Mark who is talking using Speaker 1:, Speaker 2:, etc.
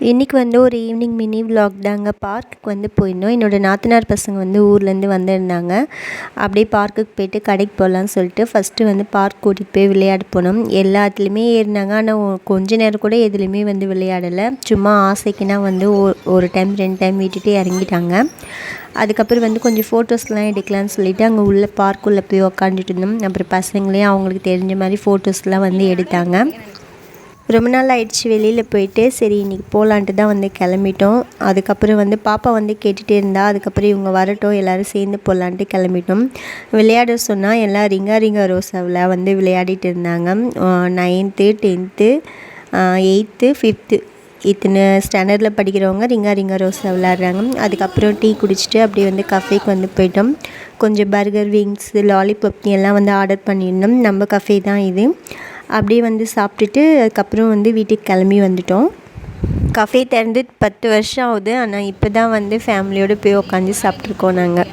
Speaker 1: இன்றைக்கி வந்து ஒரு ஈவினிங் மினி விலாக் தாங்க. பார்க்குக்கு வந்து போயிருந்தோம். என்னோடய நாத்தனார் பசங்க வந்து ஊர்லேருந்து வந்திருந்தாங்க. அப்படியே பார்க்குக்கு போய்ட்டு கடைக்கு போகலான்னு சொல்லிட்டு ஃபஸ்ட்டு வந்து பார்க் கூட்டிகிட்டு போய் விளையாட போனோம். எல்லாத்துலேயுமே ஏறினாங்க. ஆனால் கொஞ்ச நேரம் கூட எதுலேயுமே வந்து விளையாடலை. சும்மா ஆசைக்குன்னா வந்து ஒரு டைம் 2 டைம் விட்டுட்டு இறங்கிட்டாங்க. அதுக்கப்புறம் வந்து கொஞ்சம் ஃபோட்டோஸ்லாம் எடுக்கலான்னு சொல்லிவிட்டு அங்கே உள்ள பார்க்குள்ளே போய் உக்காந்துட்டு இருந்தோம். அப்புறம் பசங்களையும் அவங்களுக்கு தெரிஞ்ச மாதிரி ஃபோட்டோஸ்லாம் வந்து எடுத்தாங்க. ரொம்ப நாள் ஆயிடுச்சு வெளியில் போயிட்டு, சரி இன்றைக்கி போகலான்ட்டு தான் வந்து கிளம்பிட்டோம். அதுக்கப்புறம் வந்து பாப்பா வந்து கேட்டுகிட்டே இருந்தா. அதுக்கப்புறம் இவங்க வரட்டும் எல்லோரும் சேர்ந்து போகலான்ட்டு கிளம்பிட்டோம். விளையாட சொன்னால் எல்லாம் ரிங்கா ரிங்கா ரோசாவில் வந்து விளையாடிட்டு இருந்தாங்க. 9th 10th 8th 5th இத்தனை ஸ்டாண்டர்டில் படிக்கிறவங்க ரிங்கா ரிங்கா ரோஸா விளையாடுறாங்க. அதுக்கப்புறம் டீ குடிச்சிட்டு அப்படியே வந்து கஃபேக்கு வந்து போயிட்டோம். கொஞ்சம் பர்கர், விங்ஸ், லாலிபாப் எல்லாம் வந்து ஆர்டர் பண்ணியிருந்தோம். நம்ம கஃபே தான் இது. அப்படியே வந்து சாப்பிட்டுட்டு அதுக்கப்புறம் வந்து வீட்டுக்கு கிளம்பி வந்துட்டோம். கஃபே திறந்து 10 வருஷம் ஆகுது. ஆனால் இப்போ தான் வந்து ஃபேமிலியோடு போய் உட்காந்து சாப்பிட்ருக்கோம் நாங்கள்.